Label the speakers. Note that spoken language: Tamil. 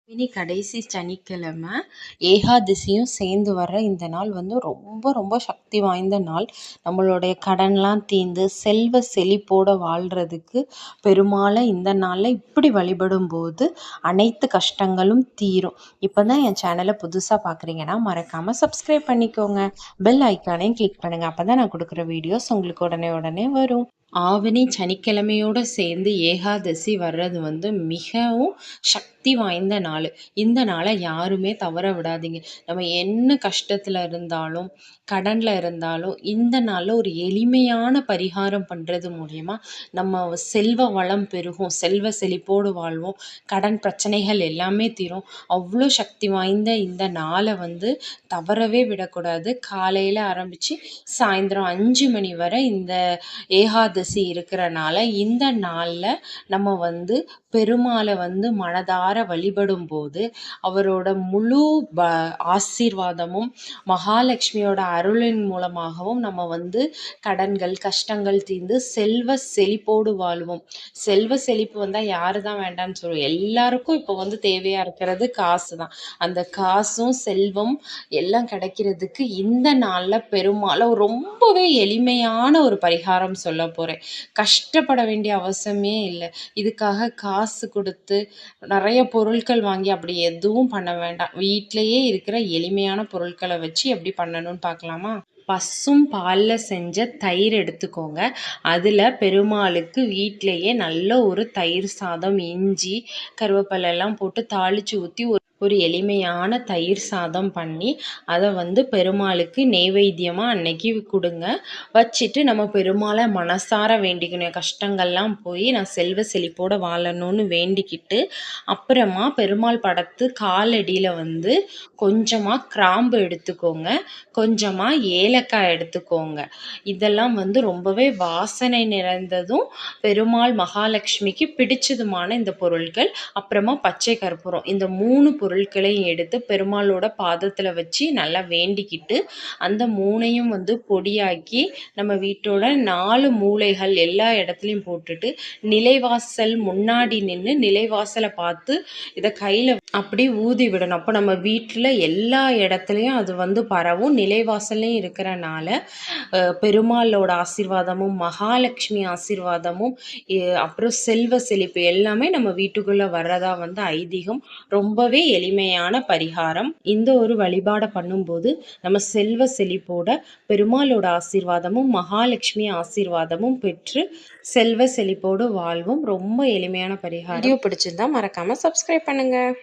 Speaker 1: இனி கடைசி சனிக்கிழமை ஏகாதசியும் சேர்ந்து வர்ற இந்த நாள் வந்து ரொம்ப ரொம்ப சக்தி வாய்ந்த நாள். நம்மளுடைய கடன்லாம் தீர்ந்து செல்வ செழிப்போட வாழ்கிறதுக்கு பெருமாளை இந்த நாளில் இப்படி வழிபடும் போது அனைத்து கஷ்டங்களும் தீரும். இப்போ தான் என் சேனலை புதுசாக பார்க்குறீங்கன்னா மறக்காமல் சப்ஸ்கிரைப் பண்ணிக்கோங்க. பெல் ஐக்கானையும் கிளிக் பண்ணுங்கள். அப்போ தான் நான் கொடுக்குற வீடியோஸ் உங்களுக்கு உடனே உடனே வரும். ஆவணி சனிக்கிழமையோடு சேர்ந்து ஏகாதசி வர்றது வந்து மிகவும் சக்தி வாய்ந்த நாள். இந்த நாளை யாருமே தவற விடாதீங்க. நம்ம என்ன கஷ்டத்தில் இருந்தாலும் கடனில் இருந்தாலும் இந்த நாளில் ஒரு எளிமையான பரிகாரம் பண்ணுறது மூலிமா நம்ம செல்வ வளம் பெருகும், செல்வ செழிப்போடு வாழ்வோம், கடன் பிரச்சனைகள் எல்லாமே தீரும். அவ்வளோ சக்தி வாய்ந்த இந்த நாளை வந்து தவறவே விடக்கூடாது. காலையில் ஆரம்பித்து சாயந்தரம் 5 மணி வரை இந்த ஏகாதசி இருக்கிறனால இந்த நாளில் நம்ம வந்து பெருமாளை வந்து மனதார வழிபடும் போது அவரோட முழு ஆசீர்வாதமும் மகாலட்சுமியோட அருளின் மூலமாகவும் நம்ம வந்து கடன்கள் கஷ்டங்கள் தீர்ந்து செல்வ செழிப்போடு வாழ்வோம். செல்வ செழிப்பு வந்தால் யாரு தான் வேண்டாம்னு சொல்லுவோம். எல்லாருக்கும் இப்போ வந்து தேவையாக இருக்கிறது காசு தான். அந்த காசும் செல்வம் எல்லாம் கிடைக்கிறதுக்கு இந்த நாளில் பெருமாளை ரொம்பவே எளிமையான ஒரு பரிகாரம் சொல்ல போகிறேன். கஷ்டப்பட வேண்டிய அவசியமே இல்லை. இதுக்காக காசு கொடுத்து நிறைய பொருட்கள் வாங்கி அப்படி எதுவும் பண்ண வேண்டாம். வீட்டிலையே இருக்கிற எளிமையான பொருட்களை வச்சு எப்படி பண்ணணும்னு பார்க்கலாமா? பசும் பாலில் செஞ்ச தயிர் எடுத்துக்கோங்க. அதில் பெருமாளுக்கு வீட்டிலையே நல்ல ஒரு தயிர் சாதம், இஞ்சி கருவேப்பிலை எல்லாம் போட்டு தாளித்து ஊற்றி ஒரு எளிமையான தயிர் சாதம் பண்ணி அதை வந்து பெருமாளுக்கு நெய்வேத்தியமாக அன்னைக்கு கொடுங்க. வச்சுட்டு நம்ம பெருமாளை மனசார வேண்டிக்கணும். கஷ்டங்கள்லாம் போய் நான் செல்வ செழிப்போடு வாழணும்னு வேண்டிக்கிட்டு அப்புறமா பெருமாள் படத்து காலடியில் வந்து கொஞ்சமாக கிராம்பு எடுத்துக்கோங்க, கொஞ்சமாக ஏலக்காய் எடுத்துக்கோங்க. இதெல்லாம் வந்து ரொம்பவே வாசனை நிறைந்ததும் பெருமாள் மகாலட்சுமிக்கு பிடிச்சதுமான இந்த பொருட்கள். அப்புறமா பச்சை கற்பூரம். இந்த 3 பொருட்களையும் எடுத்து பெருமாளோட பாதத்தில் வச்சு நல்லா வேண்டிக்கிட்டு அந்த 3ஐயும் வந்து பொடியாக்கி நம்ம வீட்டோட 4 மூலைகள் எல்லா இடத்துலையும் போட்டுட்டு நிலைவாசல் முன்னாடி நின்று நிலைவாசலை பார்த்து இதை கையில் அப்படி ஊதி விடணும். அப்போ நம்ம வீட்டில் எல்லா இடத்துலையும் அது வந்து பரவும். நிலைவாசல்லையும் இருக்கிறனால பெருமாளோட ஆசீர்வாதமும் மகாலட்சுமி ஆசீர்வாதமும் அப்புறம் செல்வ செழிப்பு எல்லாமே நம்ம வீட்டுக்குள்ளே வர்றதா வந்து ஐதீகம். ரொம்பவே எளிமையான பரிகாரம். இந்த ஒரு வழிபாடை பண்ணும்போது நம்ம செல்வ செழிப்போட பெருமாளோட ஆசீர்வாதமும் மகாலட்சுமி ஆசீர்வாதமும் பெற்று செல்வ செழிப்போடு வாழ்வோம். ரொம்ப எளிமையான பரிகாரம். வீடியோ பிடிச்சிருந்தா மறக்காமல் சப்ஸ்கிரைப் பண்ணுங்கள்.